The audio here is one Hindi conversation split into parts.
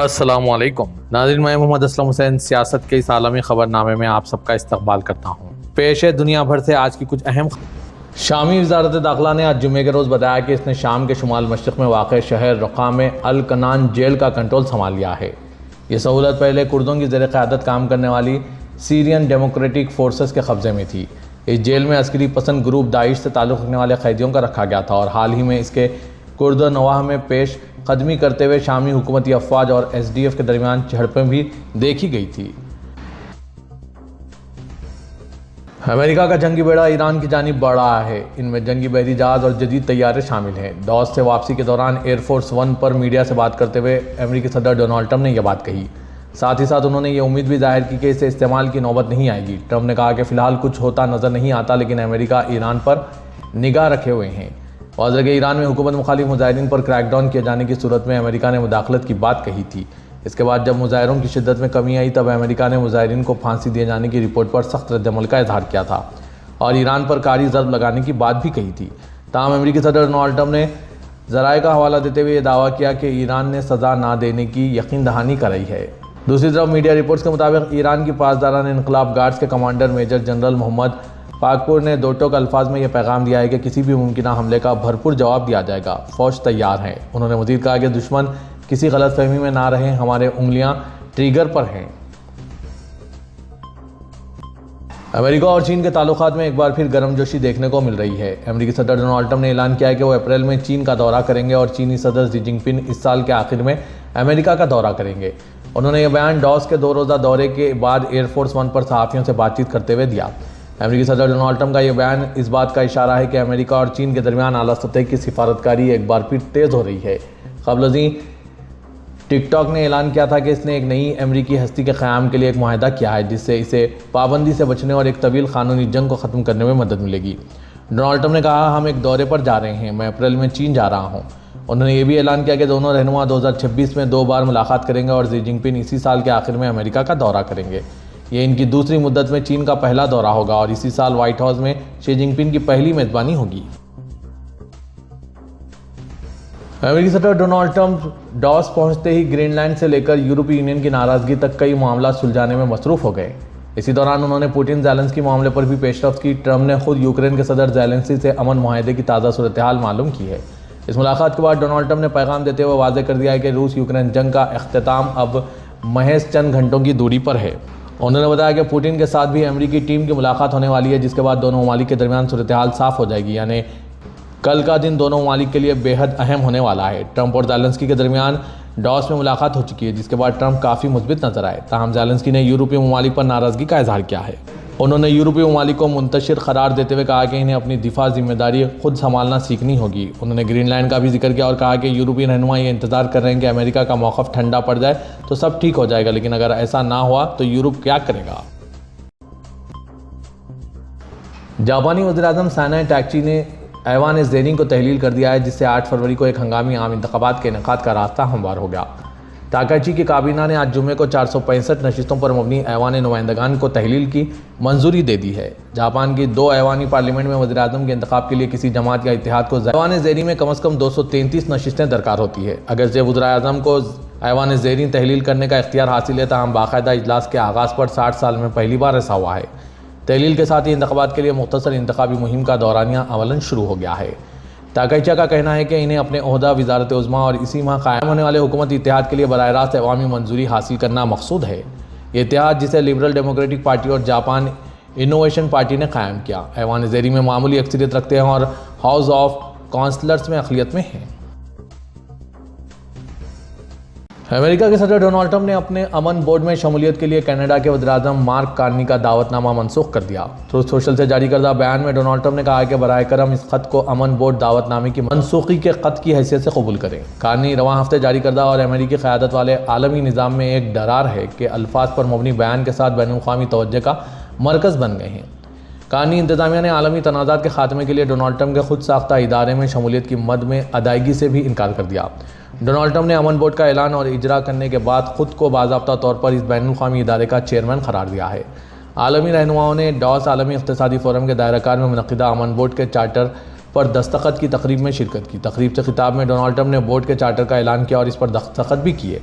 अस्सलामुअलैकुम नाज़रीन, मैं मोहम्मद असलम हुसैन सियासत के इस आलमी ख़बरनामे में आप सबका इस्तकबाल करता हूँ। पेश है दुनिया भर से आज की कुछ अहम शामी वज़ारत दाखिला ने आज जुम्मे के रोज़ बताया कि इसने शाम के शुमाल मशरक़ में वाक़ शहर रक़ा में अल कनान जेल का कंट्रोल संभाल लिया है। ये सहूलत पहले कुर्दों की ज़ेर क़यादत काम करने वाली सीरियन डेमोक्रेटिक फोर्सेस के कब्ज़े में थी। इस जेल में अस्करी पसंद ग्रुप दाइश से ताल्लुक़ रखने वाले कैदियों का रखा गया था और हाल ही में इसके कुर्द नवाह में पेश कदमी करते हुए शामी हुकूमती अफवाज और SDF के दरमियान झड़पें भी देखी गई थी। अमेरिका का जंगी बेड़ा ईरान की जानिब बढ़ रहा है। इनमें जंगी बहरी जहाज़ और जदीद तैयारे शामिल हैं। डॉस से वापसी के दौरान एयरफोर्स 1 पर मीडिया से बात करते हुए अमेरिकी सदर डोनाल्ड ट्रंप ने यह बात कही। साथ ही साथ उन्होंने ये उम्मीद भी जाहिर की कि इसे इस्तेमाल की नौबत नहीं आएगी। ट्रंप ने कहा कि फ़िलहाल कुछ होता नज़र नहीं आता, लेकिन अमेरिका ईरान पर निगाह रखे हुए हैं। वाज़ह के ईरान में हुकूमत मुखालिफ मुजाहिदीन पर क्रैकडाउन किए जाने की सूरत में अमेरिका ने मुदाखलत की बात कही थी। इसके बाद जब मुजाहिरों की शिद्दत में कमी आई, तब अमेरिका ने मुजाहिरीन को फांसी दिए जाने की रिपोर्ट पर सख्त रद्दअमल का इजहार किया था और ईरान पर कारी ज़र्ब लगाने की बात भी कही थी। ताहम अमेरिकी सदर डोनाल्ड ट्रंप ने ज़राए का हवाला देते हुए दावा किया कि ईरान ने सज़ा ना देने की यकीन दहानी कराई है। दूसरी तरफ मीडिया रिपोर्ट्स के मुताबिक ईरान की पासदारान इनकलाब गार्ड्स के commander major general Mohammad Pakpour ने दो टोक अल्फाज में यह पैगाम दिया है कि किसी भी मुमकिन हमले का भरपूर जवाब दिया जाएगा, फ़ौज तैयार है। उन्होंने मज़ीद कहा कि दुश्मन किसी गलतफहमी में ना रहें, हमारे उंगलियां ट्रिगर पर हैं। अमेरिका और चीन के ताल्लुकात में एक बार फिर गर्मजोशी देखने को मिल रही है। अमेरिकी सदर डोनाल्ड ट्रंप ने ऐलान किया है कि वो अप्रैल में चीन का दौरा करेंगे और चीनी सदर शी जिनपिंग इस साल के आखिर में अमेरिका का दौरा करेंगे। उन्होंने यह बयान डॉस के 2 रोज़ा दौरे के बाद एयरफोर्स 1 पर सहाफ़ियों से बातचीत करते हुए दिया। अमेरिकी सदर डोनाल्ड ट्रंप का यह बयान इस बात का इशारा है कि अमेरिका और चीन के दरमियान आला सतह की सिफारतकारी एक बार फिर तेज़ हो रही है। क़ब्ल टिकटॉक ने ऐलान किया था कि इसने एक नई अमेरिकी हस्ती के क़याम के लिए एक मुआहदा किया है, जिससे इसे पाबंदी से बचने और एक तवील क़ानूनी जंग को ख़त्म करने में मदद मिलेगी। डोनाल्ड ट्रंप ने कहा, हम एक दौरे पर जा रहे हैं, मैं अप्रैल में चीन जा रहा हूँ। उन्होंने ये भी ऐलान किया कि दोनों रहनुमा 2026 में 2 बार मुलाकात करेंगे और शी जिनपिंग इसी साल के आखिर में अमेरिका का दौरा करेंगे। ये इनकी दूसरी मुद्दत में चीन का पहला दौरा होगा और इसी साल व्हाइट हाउस में शी जिनपिंग की पहली मेज़बानी होगी। अमेरिकी सदर डोनाल्ड ट्रंप डॉस पहुंचते ही ग्रीनलैंड से लेकर यूरोपीय यूनियन की नाराज़गी तक कई मामला सुलझाने में मसरूफ़ हो गए। इसी दौरान उन्होंने पुतिन ज़ेलेंस्की मामले पर भी पेशरफ्त की। ट्रंप ने खुद यूक्रेन के सदर ज़ेलेंस्की से अमन मुआहदे की ताज़ा सूरत हाल मालूम की है। इस मुलाकात के बाद डोनाल्ड ट्रंप ने पैगाम देते हुए वाज़ेह कर दिया है कि रूस यूक्रेन जंग का अख्तिताम अब महज चंद घंटों की दूरी पर है। उन्होंने बताया कि पुतिन के साथ भी अमेरिकी टीम की मुलाकात होने वाली है, जिसके बाद दोनों ममालिक के दरमियान सूरत हाल साफ़ हो जाएगी। यानी कल का दिन दोनों ममालिक के लिए बेहद अहम होने वाला है। ट्रंप और ज़ेलेंस्की के दरमियान डॉस में मुलाकात हो चुकी है, जिसके बाद ट्रंप काफ़ी मुस्बित नजर आए। ताहम ज़ेलेंस्की ने यूरोपीय ममालिक पर नाराज़गी का इजहार किया है। उन्होंने यूरोपीय ममालिक को मुंतशिर करार देते हुए कहा कि इन्हें अपनी दिफा जिम्मेदारी खुद संभालना सीखनी होगी। उन्होंने ग्रीनलैंड का भी जिक्र किया और कहा कि यूरोपीय रहनुमा ये इंतज़ार कर रहे हैं कि अमेरिका का मौक़िफ़ ठंडा पड़ जाए तो सब ठीक हो जाएगा, लेकिन अगर ऐसा ना हुआ तो यूरोप क्या करेगा। जापानी वज़ीर-ए-आज़म सानाई टैकची ने ऐवान ज़ेरीन को तहलील कर दिया है, जिससे 8 फरवरी को एक हंगामी आम इंतखाबात के इनेकाद का रास्ता हमवार हो गया। ताकाची की काबीना ने आज जुम्मे को 465 नशिस्तों पर मबनी ऐवान नुमाइंदगान को तहलील की मंजूरी दे दी है। जापान की 2 ऐवानी पार्लियामेंट में वज़ीर-ए-आज़म के इंतखाब के लिए किसी जमात या इत्तेहाद को ऐवान ज़ेरीन में कम से कम 233 नशिस्तें दरकार होती है। अगरचे वज़ीर-ए-आज़म को ऐवान ज़ेरीन तहलील करने का इख्तियार हासिल है, ताहम बाकायदा इजलास के आगाज़ पर 60 साल में पहली बार ऐसा हुआ है। तहलील के साथ ही इंतखाबात के लिए मुख्तसर इंतखाबी मुहिम का दौरानिया अमलन शुरू हो गया है। ताकाईचा का कहना है कि इन्हें अपने ओहदा वज़ारत उज़्मा और इसी माह कायम होने वाले हुकूमती इत्तेहाद के लिए बराह रास्त अवामी मंजूरी हासिल करना मकसूद है। ये इत्तेहाद, जिसे लिबरल डेमोक्रेटिक पार्टी और जापान इनोवेशन पार्टी ने कायम किया, ऐवान ज़ेरीन में मामूली अक्सरियत रखते हैं और हाउस ऑफ काउंसलर्स में अक़लियत में हैं। अमेरिका के सदर डोनाल्ड ट्रंप ने अपने अमन बोर्ड में शमूलियत के लिए कनाडा के वज़ीर-ए-आज़म मार्क कार्नी का दावतनामा मनसूख कर दिया। ट्रूथ सोशल से जारी करदा बयान में डोनाल्ड ट्रंप ने कहा है कि बराए करम इस खत को अमन बोर्ड दावतनामे की मनसूखी के खत की हैसियत से कबूल करें। कार्नी रवां हफ्ते जारी करदा और अमेरिकी क़यादत वाले आलमी निज़ाम में एक डरार है कि अल्फाज पर मबनी बयान के साथ बैनुल-अक़वामी तवज्जो का मरकज़ बन गए हैं। कार्नी इंतज़ामिया ने आलमी तनाज़ात के खात्मे के लिए डोनाल्ड ट्रंप के खुद साख्ता इदारे में शमूलियत की मद में अदायगी से भी इनकार कर दिया। डोनाल्ड ट्रंप ने अमन बोर्ड का ऐलान और इजरा करने के बाद खुद को बाज़ाब्ता तौर पर इस बैनुल-अक़वामी इदारे का चेयरमैन करार दिया है। आलमी रहनुमाओं ने डॉस आलमी इक़्तिसादी फ़ोरम के दायराकार में मुनक़िदा अमन बोर्ड के चार्टर पर दस्तखत की तकरीब में शिरकत की। तकरीब से खिताब में डोनाल्ड ट्रंप ने बोर्ड के चार्टर का ऐलान किया और इस पर दस्तखत भी किए।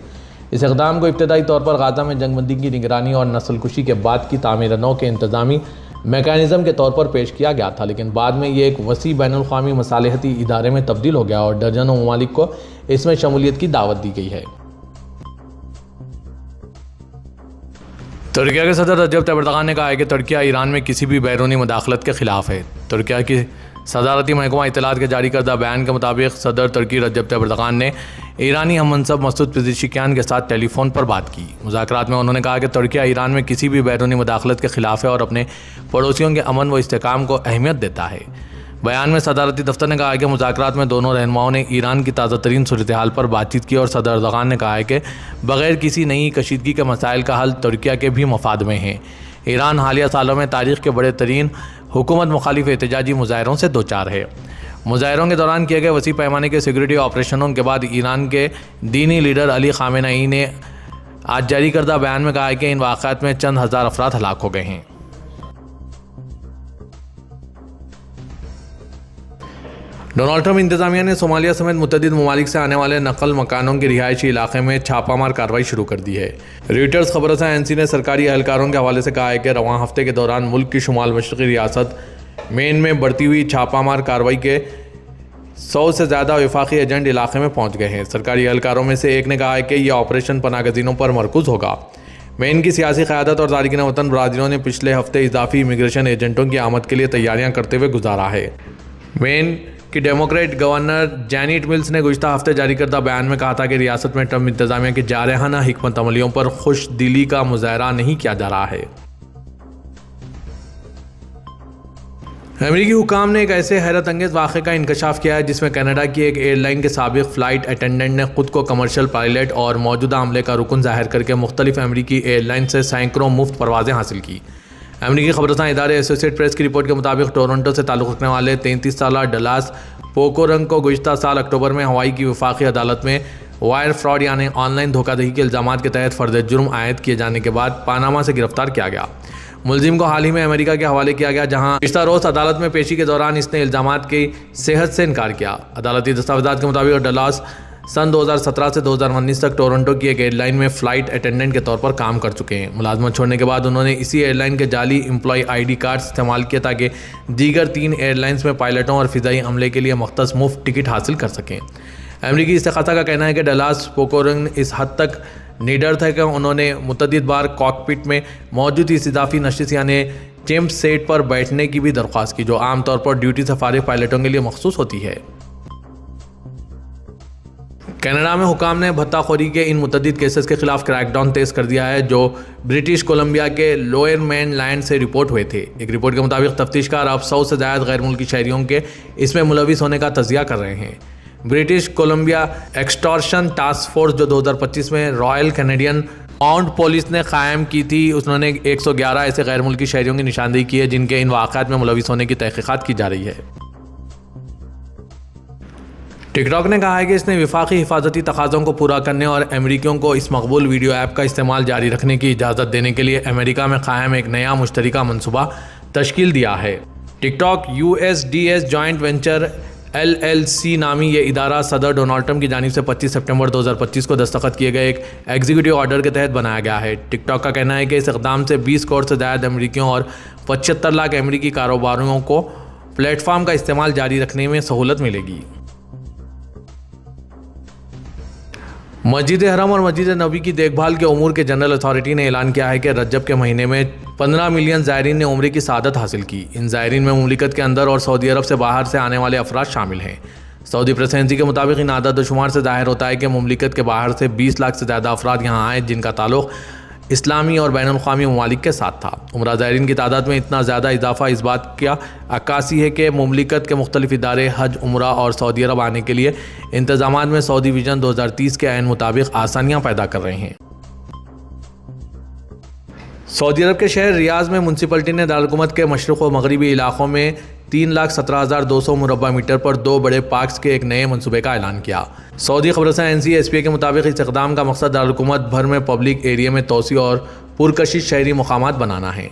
इस इक़दाम को इब्तदाई तौर पर गाज़ा में जंगबंदी की निगरानी और नस्लकुशी के बाद की तामीर नौ के इंतज़ामी मैकेनिज़्म के तौर पर पेश किया गया था, लेकिन बाद में ये एक वसी बैनुल-अक़वामी मसालिहती इदारे में तब्दील हो गया और दर्जनों ममालिक को इसमें शमूलियत की दावत दी गई है। तुर्किया के सदर रजब तैयब एर्दोगान ने कहा है कि तुर्किया ईरान में किसी भी बैरूनी मुदाखलत के खिलाफ है। तुर्किया की सदारती महकमा इत्तलात के जारी करदा बयान के मुताबिक सदर तुर्की रजब तैयब एर्दोगान ने ईरानी हम मनसब मसूद पेज़ेशिकियान के साथ टेलीफोन पर बात की। मुज़ाकरात में उन्होंने कहा कि तुर्किया ईरान में किसी भी बैरूनी मुदाखलत के खिलाफ है और अपने पड़ोसियों के अमन व इस्तेहकाम को अहमियत देता है। बयान में सदारती दफ्तर ने कहा है कि मुज़ाकरात में दोनों रहनुमाओं ने ईरान की ताज़ा तरीन सूरत हाल पर बातचीत की और सदर एर्दोगान ने कहा है कि बग़ैर किसी नई कशीदगी के मसाइल का हल तुर्किया के भी मफाद में है। ईरान हालिया सालों में तारीख़ के बड़े तरीन हुकूमत मुखालिफ एहतजाजी मुज़ाहरों से दो चार है। मुज़ाहरों के दौरान किए गए वसी पैमाने के सिक्योरिटी ऑपरेशनों के बाद ईरान के दीनी लीडर अली ख़ामेनेई ने आज जारी करदा बयान में कहा है कि इन वाक़यात में चंद हज़ार अफराद हलाक हो गए हैं। डोनाल्ड ट्रंप इंतजामिया ने सोमालिया समेत मुतअद्दिद ममालिक से आने वाले नकल मकानों के रिहायशी इलाके में छापामार कार्रवाई शुरू कर दी है। रॉयटर्स खबर रसा एनसी ने सरकारी एहलकारों के हवाले से कहा है कि रवां हफ्ते के दौरान मुल्क की शुमाल मशरक़ी रियासत मेन में बढ़ती हुई छापामार कार्रवाई के 100 से ज़्यादा वफाकी एजेंट इलाके में पहुँच गए हैं। सरकारी एहलकारों में से एक ने कहा है कि यह ऑपरेशन पनागज़ीनों पर मरकूज़ होगा। मेन की सियासी क़यादत और तारिकीन वतन बरादरीनों ने पिछले हफ्ते इजाफी इमिग्रेशन एजेंटों की आमद के लिए तैयारियाँ करते हुए गुजारा है। मेन कि डेमोक्रेट गवर्नर जैनेट मिल्स ने गुज़िश्ता हफ्ते जारी करदा बयान में कहा था कि रियासत में ट्रंप इंतज़ामिया की जारहाना हिकमत अमलियों पर खुश दिली का मुज़ाहरा नहीं किया जा रहा है। अमेरिकी हुकाम ने एक ऐसे हैरत अंगेज़ वाक़े का इंकशाफ किया है जिसमें कनाडा की एक एयरलाइन के साबिक़ फ़्लाइट अटेंडेंट ने खुद को कमर्शियल पायलट और मौजूदा अमले का रुकन ज़ाहिर करके मुख्तलिफ अमेरिकी एयरलाइन से सैकड़ों मुफ्त परवाज़ें हासिल की। अमेरिकी खबरसां इदारे एसोसिएटेड प्रेस की रिपोर्ट के मुताबिक टोरंटो से ताल्लुक़ रखने वाले 33 साला डलास पोकोरंग को गुज़िश्ता साल अक्टूबर में हवाई की वफाकी अदालत में वायर फ्रॉड यानी ऑनलाइन धोखाधड़ी के इल्ज़ामात के तहत फ़र्द जुर्म आयद किए जाने के बाद पानामा से गिरफ्तार किया गया। मुलजिम को हाल ही में अमेरिका के हवाले किया गया, जहां गुज़िश्ता रोज़ अदालत में पेशी के दौरान इसने इल्ज़ामात की सेहत से इनकार किया। अदालती दस्तावेज़ात के मुताबिक डलास सन 2017 से 2019 तक टोरंटो की एक एयरलाइन में फ़्लाइट अटेंडेंट के तौर पर काम कर चुके हैं। मुलाजमत छोड़ने के बाद उन्होंने इसी एयरलाइन के जाली एम्प्लॉय ID कार्ड इस्तेमाल किए ताकि दीगर 3 एयरलाइंस में पायलटों और फ़िज़ाई अमले के लिए मख्तस मुफ्त टिकट हासिल कर सकें। अमेरिकी इस्तिखासा का कहना है कि डलास पोकोरंग इस हद तक निडर था कि उन्होंने मुतअद्दिद बार कॉकपिट में मौजूद इस इजाफी नशिश यानी चैम्प सेट पर बैठने की भी दरख्वास्त की, जो आमतौर पर ड्यूटी से फारिग पायलटों के लिए मखसूस होती है। कनाडा में हुकाम ने भत्ताखोरी के इन मुतअद्दिद केसेस के खिलाफ क्रैकडाउन तेज़ कर दिया है जो ब्रिटिश कोलंबिया के लोअर मेनलैंड से रिपोर्ट हुए थे। एक रिपोर्ट के मुताबिक तफ्तीशकार अब 100 से ज़्यादा गैर मुल्की शहरियों के इसमें मुलविस होने का तज़किया कर रहे हैं। British Columbia extortion task force जो 2025 में रॉयल कैनेडियन माउंट पुलिस ने कायम की थी, उन्होंने 111 ऐसे गैर मुल्की शहरियों की निशानदेही की है जिनके इन वाक़यात में मुलविस होने की तहक़ीक़ात की जा रही है। टिकटॉक ने कहा है कि इसने वफाकी हिफाजती तकाज़ों को पूरा करने और अमेरिकियों को इस मकबूल वीडियो ऐप का इस्तेमाल जारी रखने की इजाज़त देने के लिए अमेरिका में कायम एक नया मुश्तरका मनसूबा तश्कील दिया है। TikTok USDS joint venture LLC नामी ये इदारा सदर डोनाल्ड ट्रंप की जानिब से 25 सितंबर 2025 को दस्तखत किए गए एक एग्जीक्यूटिव ऑर्डर के तहत बनाया गया है। टिकटॉक का कहना है कि इस इक़दाम से 20 करोड़ से ज़्यादा अमेरिकियों और 75 लाख अमेरिकी कारोबारियों को प्लेटफॉर्म का इस्तेमाल जारी रखने में सहूलत मिलेगी। मस्जिद हरम और मस्जिद नबी की देखभाल के उमूर के जनरल अथॉरिटी ने ऐलान किया है कि रजब के महीने में 15 मिलियन ज़ायरीन ने उम्रे की सआदत हासिल की। इन ज़ायरीन में मुमलिकत के अंदर और सऊदी अरब से बाहर से आने वाले अफराद शामिल हैं। सऊदी प्रेस एजेंसी के मुताबिक इन आदत व शुमार से ज़ाहिर होता है कि मुमलिकत के बाहर से 20 लाख से ज़्यादा अफराद यहाँ आए जिनका ताल्लुक़ इस्लामी और बैनुल-अक़वामी ममालिक के साथ था। उम्रा ज़ायरीन की तादाद में इतना ज़्यादा इजाफा इस बात का अक्कासी है कि मुमलिकत के मुख्तलिफ इदारे हज, उम्रा और सऊदी अरब आने के लिए इंतज़ामात में सऊदी विजन 2030 के ऐन मुताबिक आसानियाँ पैदा कर रहे हैं। सऊदी अरब के शहर रियाज में म्यूनसिपलिटी ने दारुल-हुकूमत के मशरिक़ व मगरिबी इलाक़ों में 3,17,200 मुरब्बा मीटर पर 2 बड़े पार्क्स के एक नए मनसूबे का ऐलान किया। सऊदी खबरसां NCSPA के मुताबिक इस इक़दाम का मकसद दारुल-हुकूमत भर में पब्लिक एरिया में तोसी और पुरकशिश शहरी मकामात बनाना है।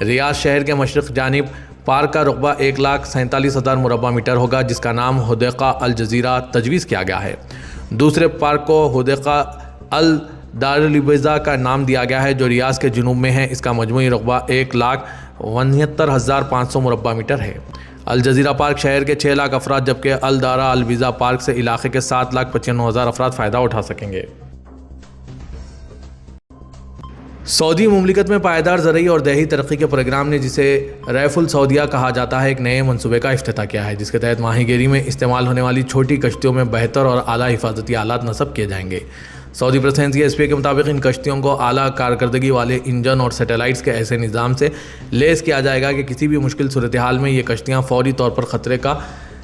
रियाज शहर के मशरिक़ जानिब पार्क का रकबा 1,47,000 मुरब्बा मीटर होगा, जिसका नाम हुदैक़ा अल जज़ीरा तजवीज़ किया गया है। दूसरे पार्क को हुदैक़ा अल दारुल इब्ज़ा का नाम दिया गया है, जो रियाज के जुनूब में है। इसका मजमूई रकबा 1,69,500 मुरब्बा मीटर है। अल जज़ीरा पार्क शहर के 6 लाख अफराद, जबकि अल दारा अल वीज़ा पार्क से इलाके के 7,95,000 अफराद फ़ायदा उठा सकेंगे। सऊदी मुमलिकत में पायदार ज़रई और देही तरक्की के प्रोग्राम ने, जिसे रैफुल सऊदिया कहा जाता है, एक नए मनसूबे का इफ्तिताह किया है, जिसके तहत माहीगीरी में इस्तेमाल होने वाली छोटी कश्तियों में बेहतर और आला हिफाजती आलात नस्ब किए जाएंगे। सऊदी प्रेसिडेंसी के एसपी के मुताबिक इन कश्तियों को आला कारकर्दगी वाले इंजन और सैटेलाइट्स के ऐसे निज़ाम से लेस किया जाएगा कि किसी भी मुश्किल सूरत हाल में ये कश्तियाँ फौरी तौर पर ख़तरे का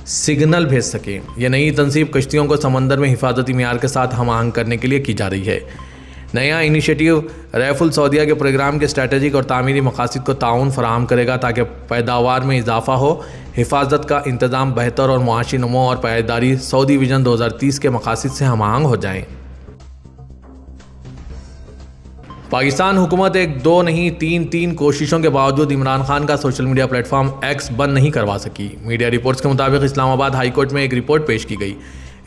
सिग्नल भेज सकें। यह नई तनसीब कश्तियों को समंदर में हिफाजती मियार के साथ हम आहंग करने के लिए की जा रही है। नया इनिशिएटिव रैफुल सऊदिया के प्रोग्राम के स्ट्रैटेजिक और तामीरी मकासद को ताउन फराहम करेगा, ताकि पैदावार में इजाफा हो, हिफाजत का इंतज़ाम बेहतर और मुआशी नमो और पायदारी सऊदी विजन 2030 के मकासद से हम आहंग हो जाएँ। पाकिस्तान हुकूमत एक दो नहीं तीन कोशिशों के बावजूद इमरान खान का सोशल मीडिया प्लेटफॉर्म एक्स बंद नहीं करवा सकी। मीडिया रिपोर्ट्स के मुताबिक इस्लामाबाद हाई कोर्ट में एक रिपोर्ट पेश की गई।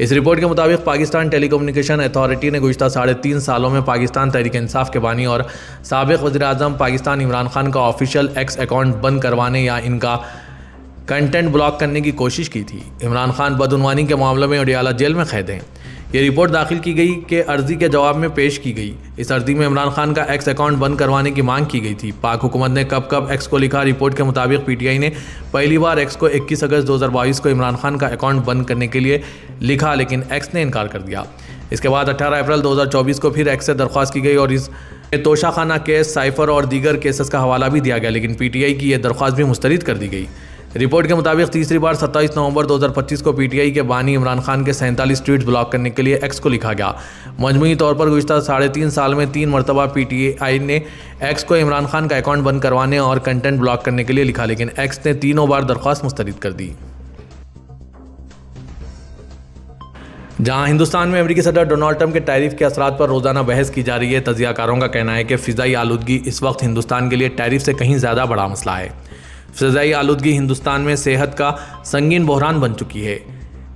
इस रिपोर्ट के मुताबिक पाकिस्तान टेलीकम्युनिकेशन अथॉरिटी ने गुज़िश्ता 3.5 सालों में पाकिस्तान तहरीक इंसाफ के बानी और साबिक़ वज़ीर-ए-आज़म पाकिस्तान इमरान खान का ऑफिशियल एक्स अकाउंट बंद करवाने या इनका कंटेंट ब्लॉक करने की कोशिश की थी। इमरान खान बदउनवानी के मामले में अडियाला जेल में कैद हैं। ये रिपोर्ट दाखिल की गई कि अर्जी के जवाब में पेश की गई। इस अर्जी में इमरान खान का एक्स अकाउंट बंद करवाने की मांग की गई थी। पाक हुकूमत ने कब एक्स को लिखा। रिपोर्ट के मुताबिक पीटीआई ने पहली बार एक्स को 21 अगस्त 2022 को इमरान खान का अकाउंट बंद करने के लिए लिखा, लेकिन एक्स ने इनकार कर दिया। इसके बाद 18 अप्रैल 2024 को फिर एक्स से दरख्वास्त की गई और इस तोशाखाना केस, साइफर और दीगर केसेस का हवाला भी दिया गया, लेकिन पीटीआई की यह दरख्वास्त भी मुस्तरद कर दी गई। रिपोर्ट के मुताबिक तीसरी बार 27 नवंबर 2025 को पीटीआई के बानी इमरान खान के 47 ट्वीट ब्लॉक करने के लिए एक्स को लिखा गया। मजमूई तौर पर गुज़िश्ता 3.5 साल में 3 मरतबा पीटीआई ने एक्स को इमरान खान का अकाउंट बंद करवाने और कंटेंट ब्लॉक करने के लिए लिखा, लेकिन एक्स ने तीनों बार दरख्वास्त मुस्तरद कर दी। जहां हिंदुस्तान में अमेरिकी सदर डोनाल्ड ट्रंप के टैरिफ के असरात पर रोज़ाना बहस की जा रही है, तजियाकारों का कहना है कि फ़िज़ाई आलूदगी इस वक्त हिंदुस्तान के लिए टैरिफ से कहीं ज़्यादा बड़ा मसला है। फ़िज़ाई आलूदगी हिंदुस्तान में सेहत का संगीन बहरान बन चुकी है।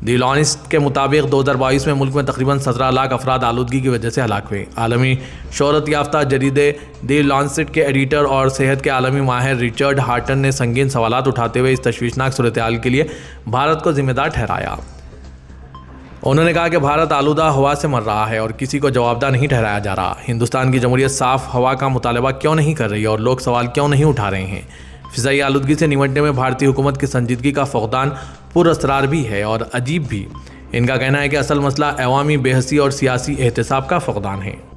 द इकोनॉमिस्ट के मुताबिक 2022 में मुल्क में तकरीबन 17 लाख अफराद आलूदगी की वजह से हलाक हुए। आलमी शोहरत याफ्ता जरीदे द लॉन्सेट के एडिटर और सेहत के आलमी माहिर रिचर्ड हार्टन ने संगीन सवालात उठाते हुए इस तशवीशनाक सूरत हाल के लिए भारत को जिम्मेदार ठहराया। उन्होंने कहा कि भारत आलूदा हवा से मर रहा है और किसी को जवाबदार नहीं ठहराया जा रहा। हिंदुस्तान की जमहूरियत साफ़ हवा का मुतालबा क्यों नहीं कर रही और लोग सवाल क्यों नहीं उठा रहे हैं। फ़िज़ाई आलूदगी से निपटने में भारतीय हुकूमत की संजीदगी का फ़क़दान पुरअसरार भी है और अजीब भी। इनका कहना है कि असल मसला अवामी बेहसी और सियासी एहतसाब का फ़क़दान है।